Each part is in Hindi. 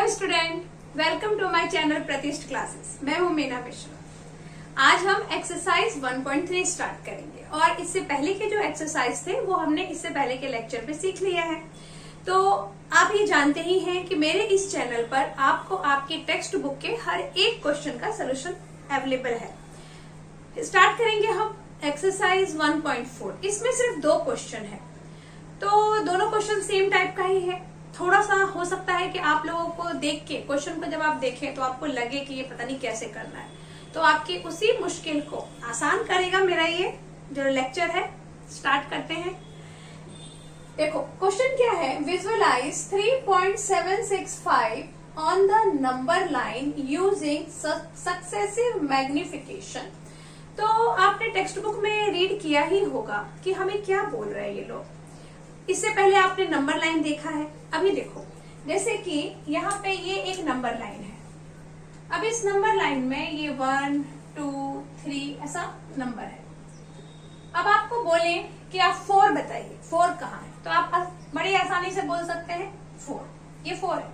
Student, welcome to my channel Pratishth classes. मैं हूं मीना मिश्रा। आज हम एक्सरसाइज 1.3 स्टार्ट करेंगे और इससे पहले के जो एक्सरसाइज थे वो हमने इससे पहले के लेक्चर पे सीख लिया है। तो आप ये जानते ही हैं कि मेरे इस चैनल पर आपको आपकी टेक्स्ट बुक के हर एक क्वेश्चन का सोल्यूशन अवेलेबल है। स्टार्ट करेंगे हम एक्सरसाइज 1.4। इसमें सिर्फ 2 क्वेश्चन है, तो दोनों क्वेश्चन सेम टाइप का ही है। थोड़ा सा हो सकता है कि आप लोगों को देख के क्वेश्चन को जब आप देखें तो आपको लगे कि ये पता नहीं कैसे करना है, तो आपकी उसी मुश्किल को आसान करेगा मेरा ये जो लेक्चर है। स्टार्ट करते हैं। देखो क्वेश्चन क्या है, visualise 3.765 on the number line using successive magnification. तो आपने टेक्स्ट बुक में रीड किया ही होगा कि हमें क्या बोल रहे हैं ये लोग। इससे पहले आपने नंबर लाइन देखा है। अभी देखो, जैसे कि यहाँ पे ये एक नंबर लाइन है। अब इस नंबर लाइन में ये 1, 2, 3 ऐसा नंबर है। अब आपको बोले कि आप 4 बताइए, 4 कहाँ है, तो आप बड़ी आसानी से बोल सकते हैं 4, ये 4 है।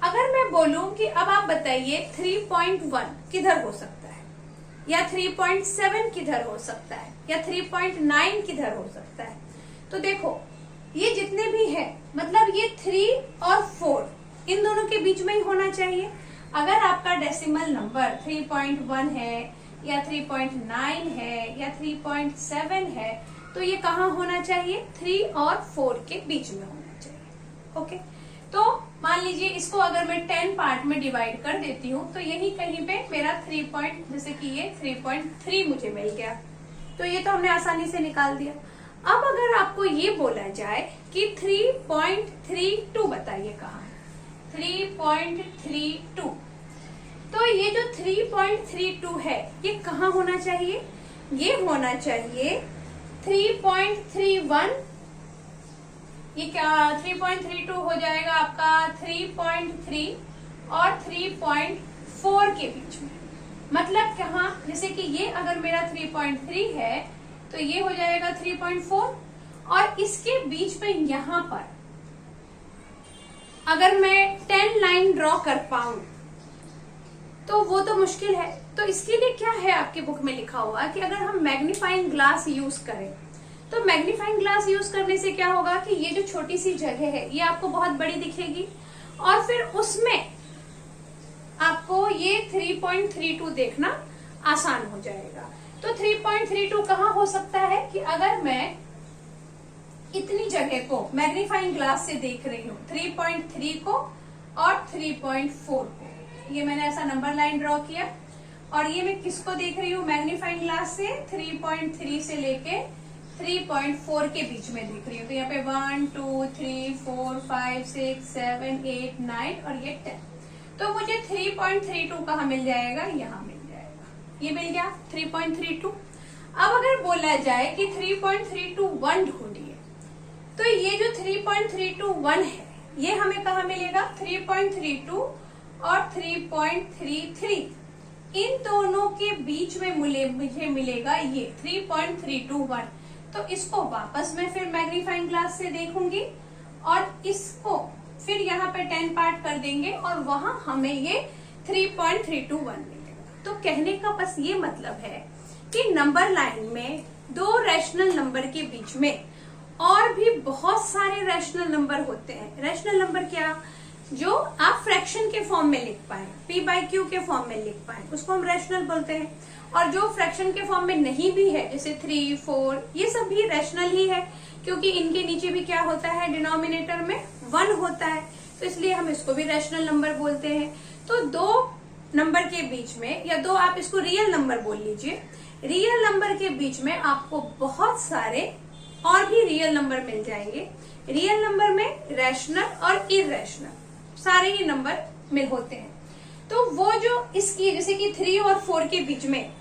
अगर मैं बोलूं कि अब आप बताइए 3.1 किधर हो सकता है, या 3.7 किधर हो सकता है, या 3.9 किधर हो सकता है, तो देखो ये जितने भी है मतलब ये 3 और 4 इन दोनों के बीच में ही होना चाहिए। अगर आपका डेसिमल नंबर 3.1 है या 3.9 है या 3.7 है तो ये कहाँ होना चाहिए, 3 और 4 के बीच में होना चाहिए। ओके, तो मान लीजिए इसको अगर मैं 10 पार्ट में डिवाइड कर देती हूँ तो यही कहीं पे मेरा 3 जैसे कि ये 3.3 मुझे मिल गया। तो ये तो हमने आसानी से निकाल दिया। अब अगर आपको ये बोला जाए कि 3.32 बताइए कहाँ है, 3.32, तो ये जो 3.32 है ये कहाँ होना चाहिए, ये होना चाहिए 3.31। ये क्या 3.32 हो जाएगा आपका 3.3 और 3.4 के बीच में। मतलब कहाँ, जैसे कि ये अगर मेरा 3.3 है तो ये हो जाएगा 3.4 और इसके बीच में यहां पर अगर मैं 10 लाइन ड्रॉ कर पाऊं तो वो तो मुश्किल है। तो इसके लिए क्या है आपके बुक में लिखा हुआ कि अगर हम मैग्नीफाइंग ग्लास यूज करें, तो मैग्नीफाइंग ग्लास यूज करने से क्या होगा कि ये जो छोटी सी जगह है ये आपको बहुत बड़ी दिखेगी और फिर उसमें आपको ये 3.32 देखना आसान हो जाएगा। तो 3.32 कहाँ हो सकता है कि अगर मैं इतनी जगह को मैग्नीफाइंग ग्लास से देख रही हूँ, 3.3 को और 3.4 को, ये मैंने ऐसा नंबर लाइन ड्रॉ किया और ये मैं किसको देख रही हूँ मैग्नीफाइंग ग्लास से 3.3 से लेके 3.4 के बीच में देख रही हूँ। तो यहाँ पे 1, 2, 3, 4, 5, 6, 7, 8, 9 और ये 10। तो मुझे 3.32 कहाँ मिल जाएगा, यहाँ मिल जाएगा, ये मिल गया 3.32। अब अगर बोला जाए कि 3.321 ढूंढिए, तो ये जो 3.321 है ये हमें कहाँ मिलेगा, 3.32 और 3.33 इन दोनों के बीच में मुझे मिलेगा ये 3.321। तो इसको वापस मैं फिर मैग्नीफाइंग ग्लास से देखूंगी और इसको फिर यहाँ पे 10 पार्ट कर देंगे और वहां हमें ये 3.321 मिलेगा। तो कहने का बस ये मतलब है कि नंबर लाइन में 2 रैशनल नंबर के बीच में और भी बहुत सारे रैशनल नंबर होते हैं। रैशनल नंबर क्या, जो आप फ्रैक्शन के फॉर्म में लिख पाए, p/q के फॉर्म में लिख पाए, उसको हम रैशनल बोलते हैं। और जो फ्रैक्शन के फॉर्म में नहीं भी है जैसे 3, 4, ये सब भी रैशनल ही है, क्योंकि इनके नीचे भी क्या होता है, डिनोमिनेटर में 1 होता है, तो इसलिए हम इसको भी रैशनल नंबर बोलते हैं। तो 2 नंबर के बीच में, या 2 आप इसको रियल नंबर बोल लीजिए, रियल नंबर के बीच में आपको बहुत सारे और भी रियल नंबर मिल जाएंगे। रियल नंबर में रैशनल और इररेशनल सारे ही नंबर मिल होते हैं। तो वो जो इसकी जैसे कि 3 और 4 के बीच में,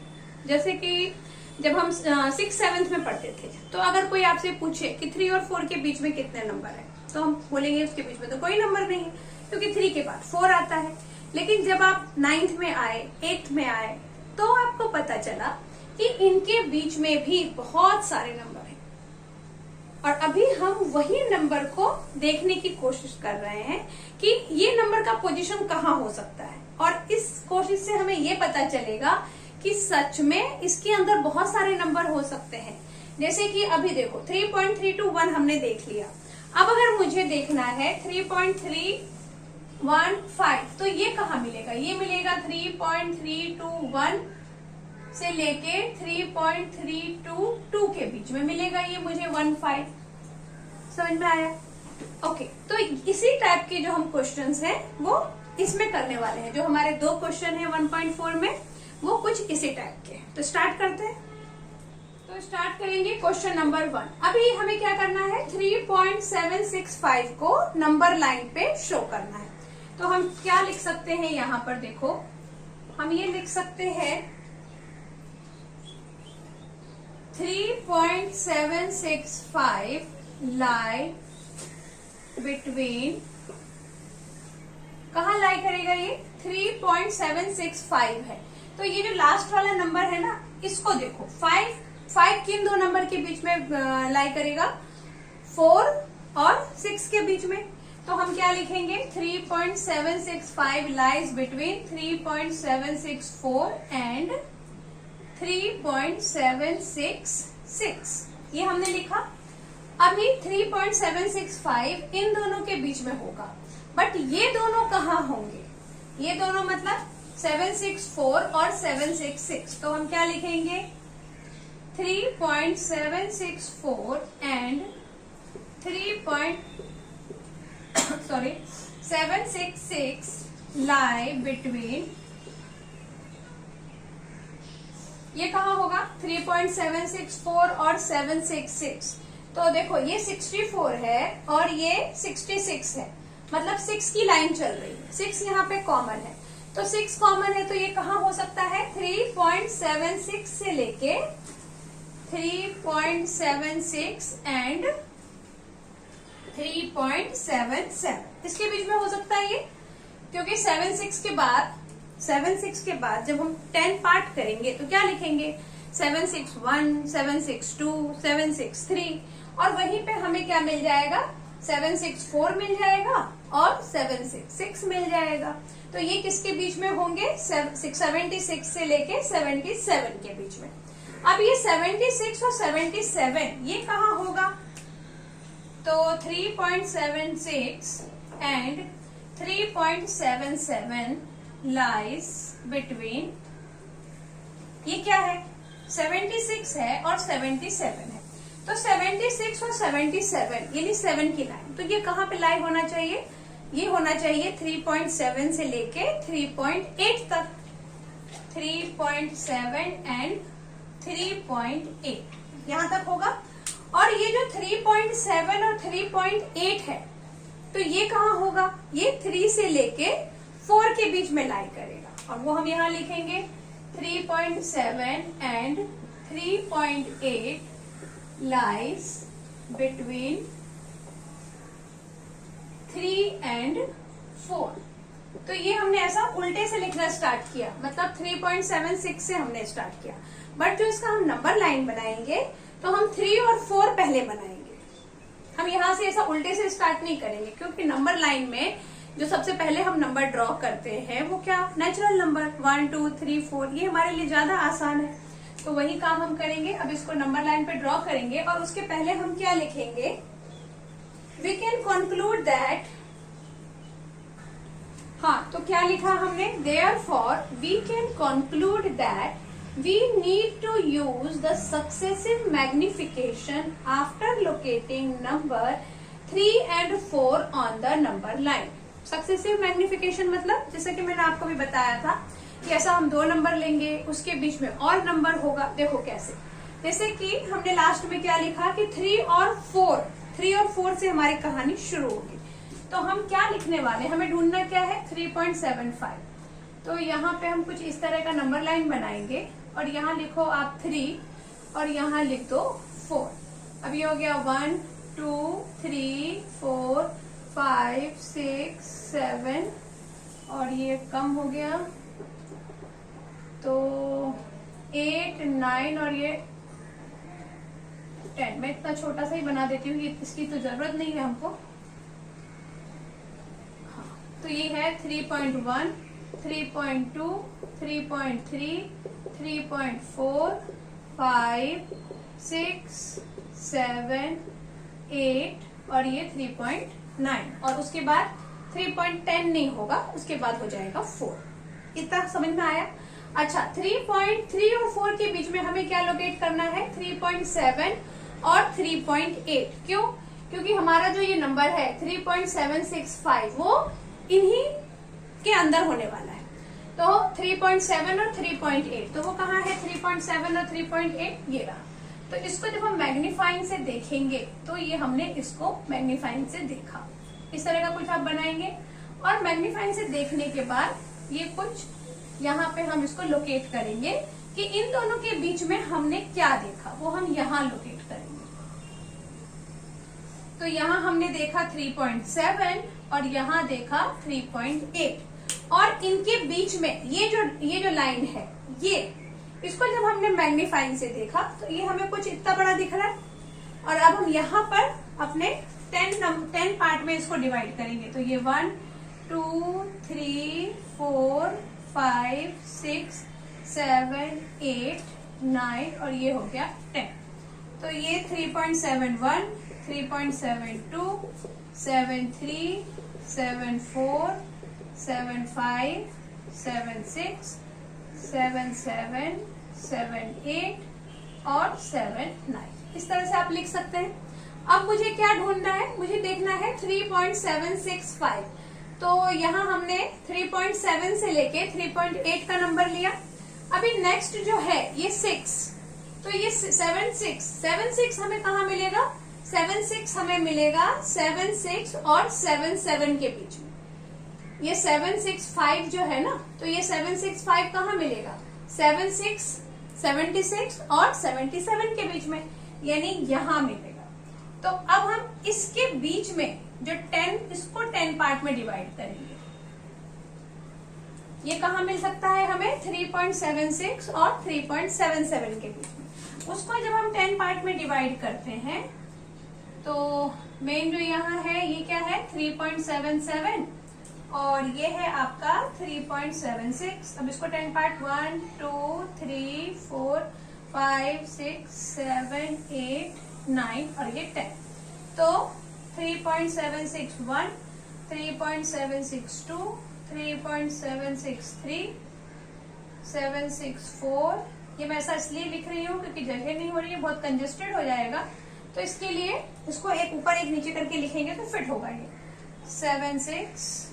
जैसे कि जब हम 6th 7th में पढ़ते थे, तो अगर कोई आपसे पूछे कि 3 और 4 के बीच में कितने नंबर है, तो हम बोलेंगे उसके बीच में तो कोई नंबर नहीं है, क्योंकि 3 के बाद 4 आता है। लेकिन जब आप 9th में आए, 8th में आए, तो आपको पता चला कि इनके बीच में भी बहुत सारे नंबर हैं। और अभी हम वही नंबर को देखने की कोशिश कर रहे हैं कि ये नंबर का पोजीशन कहाँ हो सकता है, और इस कोशिश से हमें ये पता चलेगा कि सच में इसके अंदर बहुत सारे नंबर हो सकते हैं। जैसे कि अभी देखो 3.321 हमने देख लिया। अब अगर मुझे देखना है 3.315, तो ये कहाँ मिलेगा? ये मिलेगा 3.321 से लेके 3.322 के बीच में मिलेगा, ये मुझे 15। समझ में आया? ओके, तो इसी टाइप के जो हम क्वेश्चंस हैं वो इसमें करने वाले हैं। जो हमारे 2 क्वेश्चन हैं 1.4 में, वो कुछ इसी टाइप के। तो स्टार्ट करते हैं। तो स्टार्ट करेंगे क्वेश्चन नंबर 1। अभी हमें क्या करना है? 3.765 को नंबर लाइन पे शो करना है। तो हम क्या लिख सकते हैं? यहाँ पर देखो, हम ये लिख सकते हैं 3.765 लाई बिटवीन, कहाँ लाई करेगा? ये 3.765 है। तो ये जो लास्ट वाला नंबर है ना, इसको देखो, 5 किन 2 नंबर के बीच में लाई करेगा? 4 और 6 के बीच में। तो हम क्या लिखेंगे? 3.765 लाइज बिटवीन 3.764 एंड 3.766, ये हमने लिखा। अभी 3.765 इन दोनों के बीच में होगा, बट ये दोनों कहाँ होंगे? ये दोनों मतलब 764 और 766। तो हम क्या लिखेंगे? 3.764 एंड 766 लाई बिटवीन, ये कहाँ होगा? 3.764 और 766। तो देखो ये 64 है और ये 66 है, मतलब 6 की लाइन चल रही है। 6 यहाँ पे कॉमन है, तो 6 कॉमन है, तो ये कहाँ हो सकता है? 3.76 से लेके 3.76 एंड 3.77, इसके बीच में हो सकता है ये। क्योंकि 7 6 के बाद जब हम 10 पार्ट करेंगे तो क्या लिखेंगे? 761, 762, 763, और वहीं पे हमें क्या मिल जाएगा? 764 मिल जाएगा और 766 मिल जाएगा। तो ये किसके बीच में होंगे? 76 से लेके 77 के बीच में। अब ये 76 और 77 ये कहाँ होगा? तो 3.76 एंड 3.77 लाइज बिटवीन, ये क्या है? 76 है और 77 है। तो 76 और 77 यानी 7 की लाइन, तो ये कहाँ पे लाई होना चाहिए? ये होना चाहिए 3.7 से लेके 3.8 तक। 3.7 एंड 3.8 यहां तक होगा। और ये जो 3.7 और 3.8 है, तो ये कहाँ होगा? ये 3 से लेके 4 के बीच में लाई करेगा, और वो हम यहाँ लिखेंगे 3.7 एंड 3.8 लाइज बिटवीन 3 एंड 4। तो ये हमने ऐसा उल्टे से लिखना स्टार्ट किया, मतलब 3.76 से हमने स्टार्ट किया। बट जो इसका हम नंबर लाइन बनाएंगे तो हम 3 और 4 पहले बनाएंगे। हम यहाँ से ऐसा उल्टे से स्टार्ट नहीं करेंगे, क्योंकि नंबर लाइन में जो सबसे पहले हम नंबर ड्रॉ करते हैं वो क्या? नेचुरल नंबर 1 2 3 4, ये हमारे लिए ज्यादा आसान है। तो वही काम हम करेंगे। अब इसको नंबर लाइन पे ड्रॉ करेंगे और उसके पहले हम क्या लिखेंगे? वी कैन कंक्लूड दैट, हाँ, तो क्या लिखा हमने? Therefore, we can conclude that we need to use the successive magnification after locating number 3 and 4 on the number line. Successive magnification मतलब जैसे कि मैंने आपको भी बताया था कि ऐसा हम 2 नंबर लेंगे, उसके बीच में और नंबर होगा। देखो कैसे, जैसे कि हमने लास्ट में क्या लिखा कि 3 और 4 से हमारी कहानी शुरू होगी। तो हम क्या लिखने वाले, हमें ढूंढना क्या है? 3.75। तो यहाँ पे हम कुछ इस तरह का नंबर लाइन बनाएंगे और यहाँ लिखो आप 3 और यहाँ लिख दो 4। अब ये हो गया 1 2 3 4 5 6 7 और ये कम हो गया तो 8 9 और ये 10। मैं इतना छोटा सा ही बना देती हूँ, इसकी तो जरूरत नहीं है हमको। हाँ, तो ये है 3.1, 3.2, 3.3, 3.4, 5, 6, 7, 8 और ये 3.9 और उसके बाद 3.10 नहीं होगा, उसके बाद हो जाएगा 4। इतना समझ में आया? अच्छा, 3.3 और 4 के बीच में हमें क्या लोकेट करना है? 3.7 और 3.8। क्यों? क्योंकि हमारा जो ये नंबर है 3.765 वो इन्हीं के अंदर होने वाला है। तो 3.7 और 3.8, तो वो कहाँ है? 3.7 और 3.8 ये रहा। तो इसको जब हम मैग्नीफाइंग से देखेंगे तो ये हमने इसको मैग्नीफाइंग से देखा, इस तरह का कुछ आप बनाएंगे और मैग्नीफाइंग से देखने के बाद ये कुछ यहाँ पे हम इसको लोकेट करेंगे कि इन दोनों के बीच में हमने क्या देखा, वो हम यहाँ लोकेट करेंगे। तो यहाँ हमने देखा 3.7 और यहाँ देखा 3.8 और इनके बीच में ये जो लाइन है, ये इसको जब हमने मैग्नीफाइंग से देखा तो ये हमें कुछ इतना बड़ा दिख रहा है और अब हम यहाँ पर अपने 10 पार्ट में इसको डिवाइड करेंगे। तो ये 1, 2, 3, 4, 5, 6, 7, 8, 9 और ये हो गया 10। तो ये 3.71, 3.72, 73, 74, 75, 76, 77, 78 और 79। इस तरह से आप लिख सकते हैं। अब मुझे क्या ढूंढना है? मुझे देखना है 3.765। तो यहाँ हमने 3.7 से लेके 3.8 का नंबर लिया। अभी नेक्स्ट जो है ये 6, तो ये 76 हमें कहाँ मिलेगा? 76 हमें मिलेगा 76 और 77 के बीच में। ये 765 जो है ना, तो ये 765 कहाँ मिलेगा? 76, 76 और 77 के बीच में, यानी यहाँ मिलेगा। तो अब हम इसके बीच में जो 10, इसको 10 पार्ट में डिवाइड करेंगे। ये कहाँ मिल सकता है हमें? 3.76 और 3.77 के बीच में। उसको जब हम 10 पार्ट में डिवाइड करते हैं तो मेन जो यहाँ है ये क्या है? 3.77 और ये है आपका 3.76। अब इसको 10 पार्ट 1, 2, 3, 4, 5, 6, 7, 8, 9 और ये 10। तो 3.761, 3.762, 3.763, 764। ये मैं ऐसा इसलिए लिख रही हूँ क्योंकि जगह नहीं हो रही है, बहुत कंजेस्टेड हो जाएगा, तो इसके लिए इसको एक ऊपर एक नीचे करके लिखेंगे तो फिट होगा ये। 76,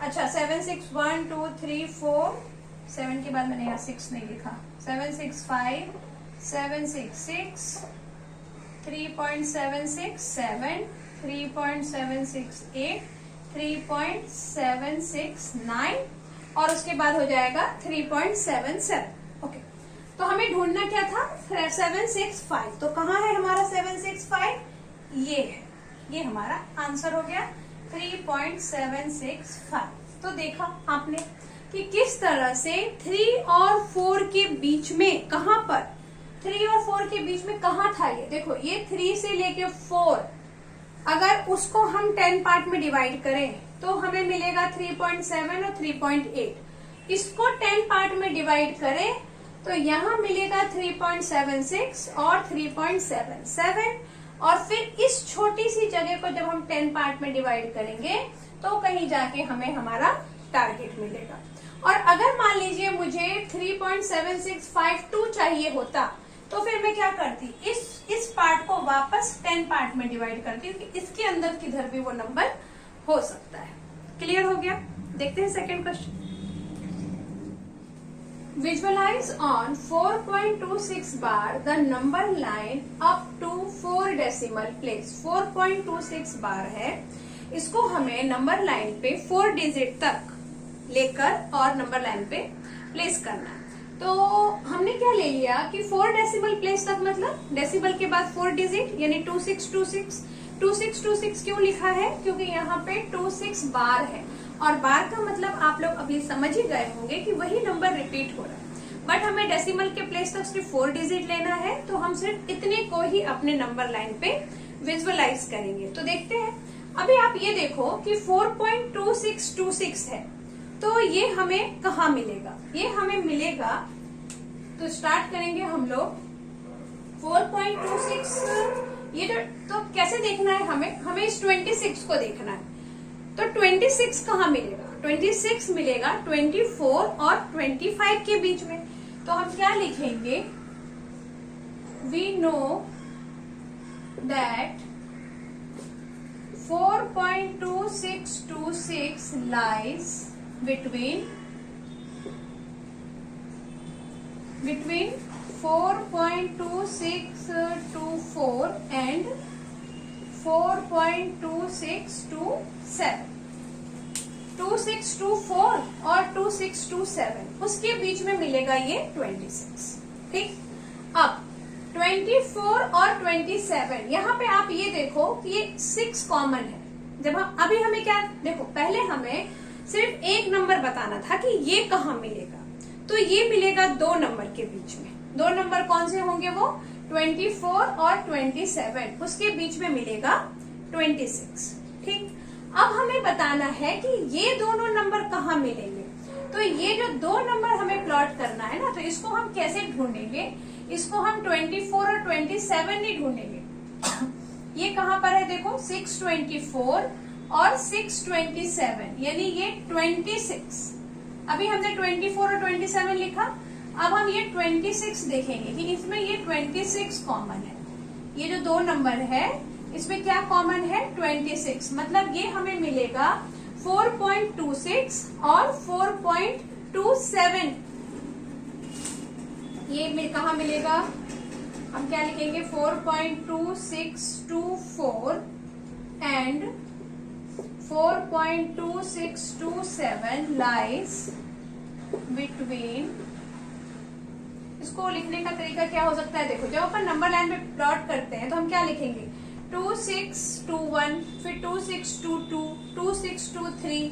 अच्छा 761, 2, 3, 4, 7 के बाद मैंने यहाँ 6 नहीं लिखा। 765, 766, 3.767, 3.768, 3.769 और उसके बाद हो जाएगा 3.77। ओके, तो हमें ढूंढना क्या था? 765। तो कहाँ है हमारा 765? ये है, ये हमारा आंसर हो गया 3.765। तो देखा आपने कि किस तरह से 3 और 4 के बीच में, कहां पर 3 और 4 के बीच में कहां था ये? देखो ये 3 से लेके 4, अगर उसको हम 10 पार्ट में डिवाइड करें तो हमें मिलेगा 3.7 और 3.8। इसको 10 पार्ट में डिवाइड करें तो यहाँ मिलेगा 3.76 और 3.77 और फिर इस छोटी सी जगह को जब हम 10 पार्ट में डिवाइड करेंगे तो कहीं जाके हमें हमारा टारगेट मिलेगा। और अगर मान लीजिए मुझे 3.7652 चाहिए होता तो फिर मैं क्या करती? इस पार्ट को वापस 10 पार्ट में डिवाइड करती हूँ कि इसके अंदर किधर भी वो नंबर हो सकता है। क्लियर हो गया? देखते हैं second question. Visualize on 4.26 bar the number line up to 4 decimal place। 4.26 बार है, इसको हमें नंबर लाइन पे 4 डिजिट तक लेकर और नंबर लाइन पे प्लेस करना है। तो हमने क्या ले लिया कि 4 डेसिमल प्लेस तक, मतलब डेसिमल के बाद 4 डिजिट यानी 2626। 2626 क्यों लिखा है? क्योंकि यहाँ पे 26 बार है और बार का मतलब आप लोग अभी समझ ही गए होंगे कि वही नंबर रिपीट हो रहा है। बट हमें डेसिमल के प्लेस तक सिर्फ 4 डिजिट लेना है, तो हम सिर्फ इतने को ही अपने नंबर लाइन पे विजुअलाइज करेंगे। तो देखते हैं, अभी आप ये देखो कि 4.2626 है, तो ये हमें कहाँ मिलेगा? ये हमें मिलेगा, तो स्टार्ट करेंगे हम लोग 4.26, ये तो कैसे देखना है हमें इस 26 को देखना है। तो 26 कहाँ मिलेगा? 26 मिलेगा 24 और 25 के बीच में। तो हम क्या लिखेंगे? We know that 4.2626 lies between 4.2624 and 4.2627। 2624 और 2627 उसके बीच में मिलेगा ये 26। ठीक, अब 24 और 27 यहाँ पे आप ये देखो कि ये 6 कॉमन है। जब हम अभी हमें क्या देखो, पहले हमें सिर्फ एक नंबर बताना था कि ये कहाँ मिलेगा, तो ये मिलेगा 2 नंबर के बीच में। 2 नंबर कौन से होंगे? वो 24 और 27, उसके बीच में मिलेगा 26। ठीक, अब हमें बताना है कि ये दोनों नंबर कहाँ मिलेंगे। तो ये जो 2 नंबर हमें प्लॉट करना है ना, तो इसको हम कैसे ढूंढेंगे? इसको हम 24 और 27 नहीं ढूंढेंगे। ये कहाँ पर है? देखो 624 और 627, यानी ये 26। अभी हमने 24 और 27 लिखा, अब हम ये 26 देखेंगे कि इसमें ये 26 कॉमन है। ये जो 2 नंबर है इसमें क्या कॉमन है? 26। मतलब ये हमें मिलेगा 4.26 और 4.27। ये कहाँ मिलेगा? हम क्या लिखेंगे? 4.2624 एंड 4.2627 लाइज बिटवीन। इसको लिखने का तरीका क्या हो सकता है? देखो, जब अपन नंबर लाइन में प्लॉट करते हैं तो हम क्या लिखेंगे? 2621, फिर 2622, 2623,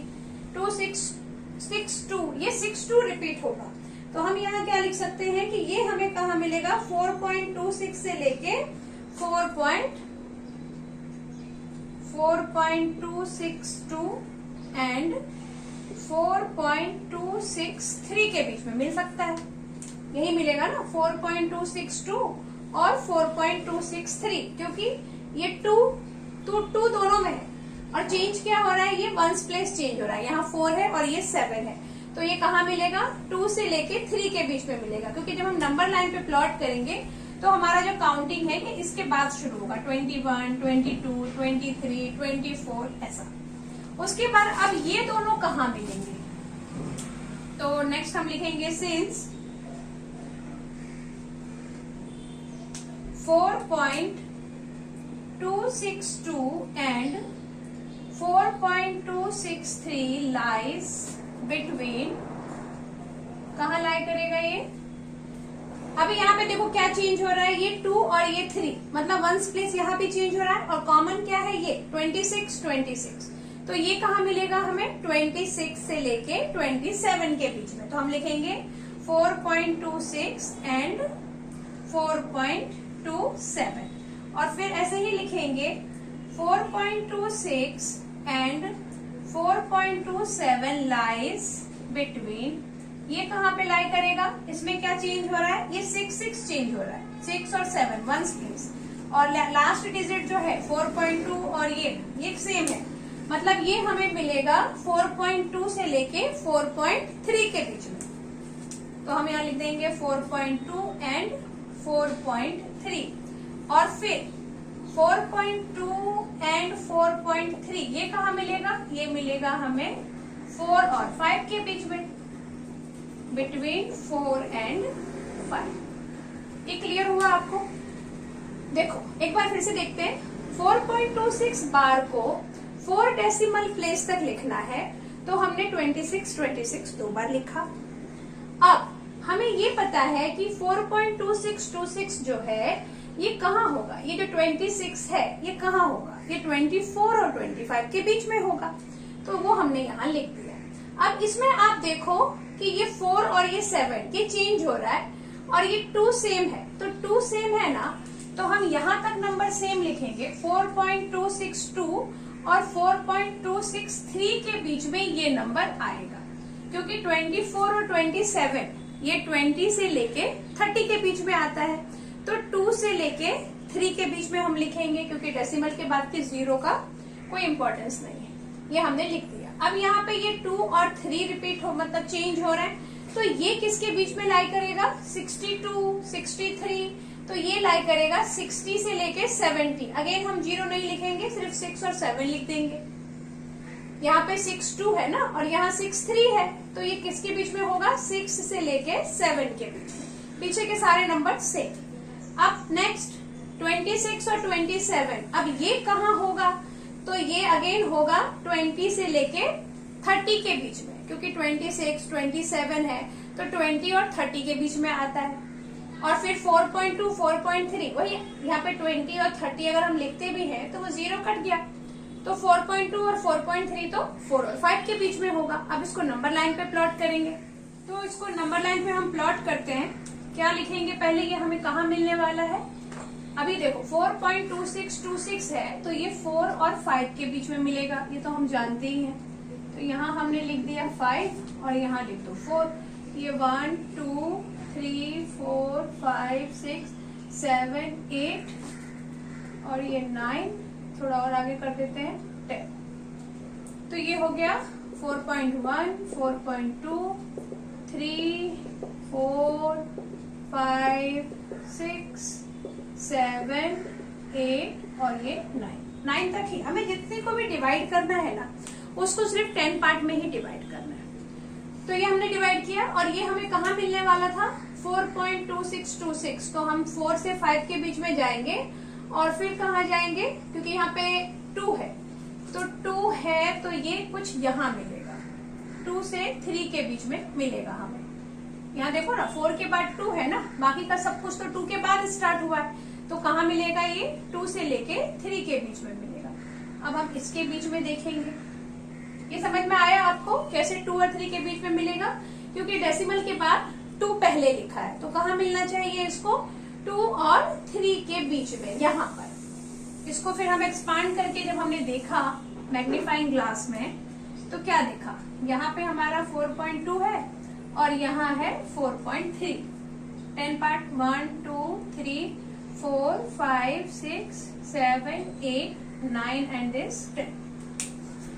2662, ये 62 रिपीट होगा। तो हम यहाँ क्या लिख सकते हैं कि ये हमें कहाँ मिलेगा? 4.26 से लेके 4.262 एंड 4.263 के बीच में मिल सकता है। यही मिलेगा ना, 4.262 और 4.263, क्योंकि ये 2 दोनों में है और चेंज क्या हो रहा है? ये 1's प्लेस चेंज हो रहा है। यहाँ 4 है और ये 7 है, तो ये कहाँ मिलेगा? 2 से लेके 3 के बीच में मिलेगा, क्योंकि जब हम नंबर लाइन पे प्लॉट करेंगे तो हमारा जो काउंटिंग है ये इसके बाद शुरू होगा। 21, 22, 23, 24 ऐसा। उसके बाद अब ये दोनों कहाँ मिलेंगे? तो नेक्स्ट हम लिखेंगे सिंस 4.262 एंड 4.263 लाइज बिटवीन। कहाँ लाई करेगा ये? अभी यहाँ पे देखो क्या चेंज हो रहा है? ये 2 और ये 3, मतलब 1's प्लेस यहाँ पे चेंज हो रहा है और कॉमन क्या है? ये 26। तो ये कहाँ मिलेगा हमें? 26 से लेके 27 के बीच में। तो हम लिखेंगे 4.26 एंड 4.27 और फिर ऐसे ही लिखेंगे 4.26 एंड 4.27 लाइज बिटवीन। ये कहाँ पे लाई करेगा? इसमें क्या चेंज हो रहा है? ये 6 चेंज हो रहा है, 6 और 7 1's प्लेस, और लास्ट डिजिट जो है 4.2 और ये सेम है। मतलब ये हमें मिलेगा 4.2 से लेके 4.3 के बीच में। तो हम यहाँ लिख देंगे 4.2 एंड 4.3 और फिर 4.2 एंड 4.3 ये कहाँ मिलेगा? ये मिलेगा हमें 4 और 5 के बीच में, बिटवीन 4 एंड 5। ये क्लियर हुआ आपको? देखो एक बार फिर से देखते हैं। 4.26 बार को 4 डेसिमल प्लेस तक लिखना है, तो हमने 26 2 बार लिखा। अब हमें ये पता है कि 4.2626 जो है ये कहाँ होगा? ये जो 26 है ये कहाँ होगा? ये 24 और 25 के बीच में होगा, तो वो हमने यहाँ लिख दिया। अब इसमें आप देखो कि ये 4 और ये 7 ये चेंज हो रहा है और ये 2 सेम है, तो 2 सेम है ना, तो हम यहां तक नंबर सेम लिखेंगे। 4.262 और 4.263 के बीच में ये नंबर आएगा, क्योंकि 24 और 27 ये 20 से लेके 30 के बीच में आता है, तो 2 से लेके 3 के बीच में हम लिखेंगे, क्योंकि डेसिमल के बाद के 0 का कोई इंपॉर्टेंस नहीं है। ये हमने लिख दिया। अब यहाँ पे ये 2 और 3 रिपीट हो, मतलब चेंज हो रहे हैं, तो ये किसके बीच में लाई करेगा? 62, 63, तो ये लाई करेगा 60 से लेके 70। अगेन हम 0 नहीं लिखेंगे, सिर्फ 6 और 7 लिख देंगे। यहाँ पे 62 है ना, और यहाँ 63 है, तो ये किसके बीच में होगा? 6 से लेके 7 के बीच में। पीछे के सारे नंबर सेम। अब नेक्स्ट 26 और 27, अब ये कहाँ होगा? तो ये अगेन होगा 20 से लेके 30 के बीच में, क्योंकि 26, 27 है, तो 20 और 30 के बीच में आता है। और फिर 4.2, 4.3, वही यहाँ पे 20 और 30 अगर हम लिखते भी हैं तो वो 0 कट गया, तो 4.2 और 4.3 तो 4 और 5 के बीच में होगा। अब इसको नंबर लाइन पे प्लॉट करेंगे, तो इसको नंबर लाइन पे हम प्लॉट करते हैं। क्या लिखेंगे पहले? ये हमें कहाँ मिलने वाला है? अभी देखो 4.2626 है, तो ये 4 और 5 के बीच में मिलेगा, ये तो हम जानते ही हैं। तो यहाँ हमने लिख दिया 5 और यहाँ लिख दो 4। ये 1, 2, 3, 4, 5, 6, 7, 8 और ये 9, थोड़ा और आगे कर देते हैं 10। तो ये हो गया 4.1, 4.2, 3, 4, 5, 6, 7, 8 और ये 9 तक ही। हमें जितने को भी डिवाइड करना है ना, उसको सिर्फ 10 पार्ट में ही डिवाइड करना है। तो ये हमने डिवाइड किया, और ये हमें कहाँ मिलने वाला था? 4.2626। तो हम 4 से 5 के बीच में जाएंगे और फिर कहाँ जाएंगे? क्योंकि यहाँ पे 2 है, तो 2 है तो ये कुछ यहाँ मिलेगा, 2 से 3 के बीच में मिलेगा हमें। यहाँ देखो ना, 4 के बाद 2 है ना, बाकी का सब कुछ तो 2 के बाद स्टार्ट हुआ है, तो कहाँ मिलेगा? ये 2 से लेके 3 के बीच में मिलेगा। अब हम इसके बीच में देखेंगे। ये समझ में आया आपको कैसे 2 और 3 के बीच में मिलेगा? क्योंकि डेसिमल के बाद 2 पहले लिखा है, तो कहाँ मिलना चाहिए इसको? 2 और 3 के बीच में, यहाँ पर। इसको फिर हम एक्सपांड करके जब हमने देखा मैग्नीफाइंग ग्लास में, तो क्या देखा? यहाँ पे हमारा 4.2 है और यहाँ है 4.3। 10 पार्ट 1, 2, 3, 4, 5, 6, 7, 8, 9 एंड दिस 10।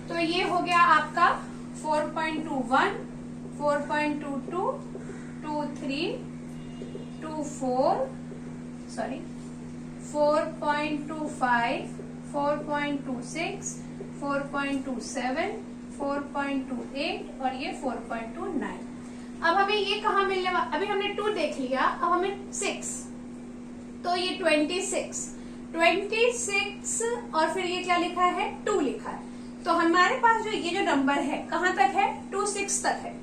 तो ये हो गया आपका 4.21, 4.22, 23, 24, 4.25, 4.26, 4.27, 4.28 और ये 4.29। अब हमें ये कहाँ मिलने वाला? अभी हमने 2 देख लिया, अब हमें 6, तो ये 26 और फिर ये क्या लिखा है? 2 लिखा है। तो हमारे पास जो ये जो नंबर है कहाँ तक है? 26 तक है।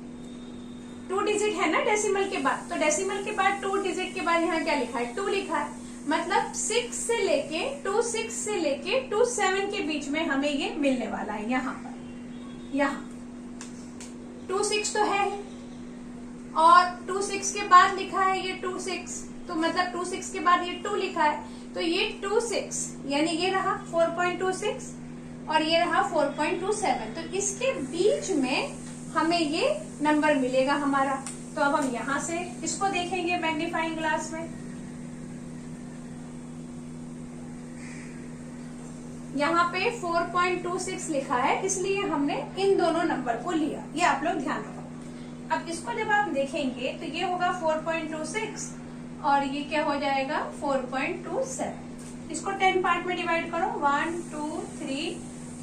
2 डिजिट है ना डेसिमल के बाद, तो डेसिमल के बाद 2 डिजिट के बाद यहाँ क्या लिखा है? 2 लिखा है। मतलब 6 से लेके 27 के बीच में हमें ये मिलने वाला है। यहाँ पर यहाँ 26 तो है, और 26 के बाद लिखा है ये 26, तो मतलब 26 के बाद ये 2 लिखा है, तो ये 26 यानी ये रहा 4.26 और ये रहा 4.27। तो इसके बीच में हमें ये नंबर मिलेगा हमारा। तो अब हम यहां से इसको देखेंगे मैग्नीफाइंग ग्लास में। यहाँ पे 4.26 लिखा है, इसलिए हमने इन दोनों नंबर को लिया, ये आप लोग ध्यान रखो। अब इसको जब आप देखेंगे तो ये होगा 4.26 और ये क्या हो जाएगा? 4.27। इसको 10 पार्ट में डिवाइड करो, 1, 2, 3,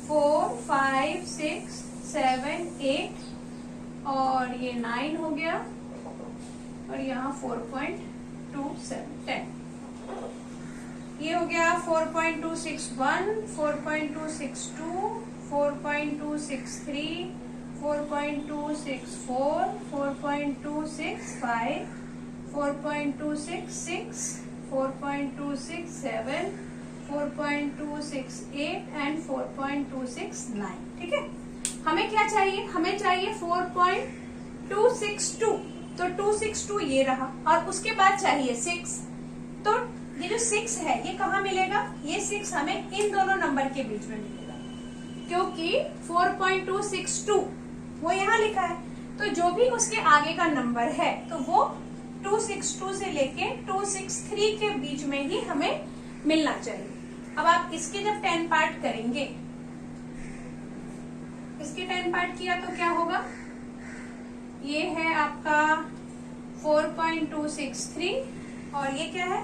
4, 5, 6, 7, 8 और ये 9 हो गया, और यहाँ 4.27, 10। ये हो गया 4.261, 4.262, 4.263, 4.264, 4.265, 4.266, 4.267, 4.268 एंड 4.269। ठीक है, हमें क्या चाहिए? हमें चाहिए 262, तो 262 ये रहा, और उसके बाद चाहिए 6, तो ये जो 6 है ये कहाँ मिलेगा, ये 6 हमें इन दोनों नंबर के बीच में मिलेगा, क्योंकि 4.262 वो यहाँ लिखा है, तो जो भी उसके आगे का नंबर है तो वो 262 से लेके 263 के बीच में ही हमें मिलना चाहिए। अब आप इसके जब 10 पार्ट करेंगे, इसके 10 पार्ट किया तो क्या होगा, ये है आपका 4.263 और ये क्या है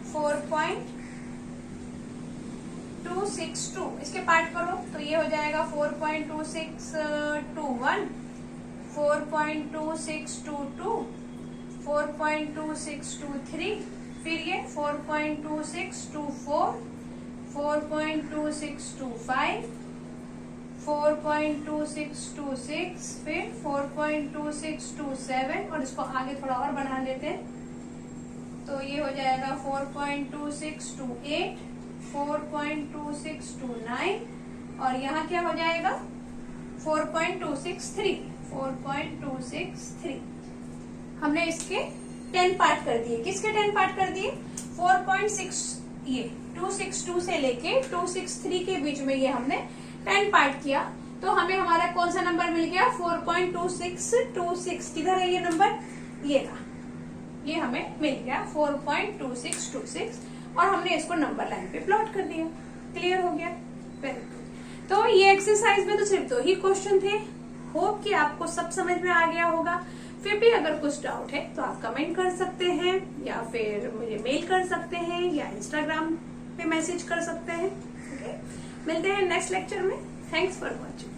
4.262, इसके पार्ट करो तो ये हो जाएगा 4.2621, 4.2622, 4.2623, फिर ये 4.2624, 4.2625, 4.2626, फिर 4.2627, और इसको आगे थोड़ा और बढ़ा लेते हैं तो ये हो जाएगा 4.2628, 4.2629, और यहाँ क्या हो जाएगा 4.263। हमने इसके 10 पार्ट कर दिए। किसके 10 पार्ट कर दिए, 262 से लेके 263 के बीच में ये हमने 10 पार्ट किया, तो हमें हमारा कौन सा नंबर मिल गया 4.2626। किधर है ये नंबर, ये रहा, ये हमें मिल गया 4.2626, और हमने इसको नंबर लाइन पे प्लॉट कर दिया। क्लियर हो गया, वेरी गुड। तो ये एक्सरसाइज में तो सिर्फ 2 ही क्वेश्चन थे। होप कि आपको सब समझ में आ गया होगा। फिर भी अगर कुछ डाउट है तो आप कमेंट कर सकते हैं, या फिर मुझे मेल कर सकते हैं, या इंस्टाग्राम पे मैसेज कर सकते हैं। ओके, मिलते हैं नेक्स्ट लेक्चर में। Thanks for watching.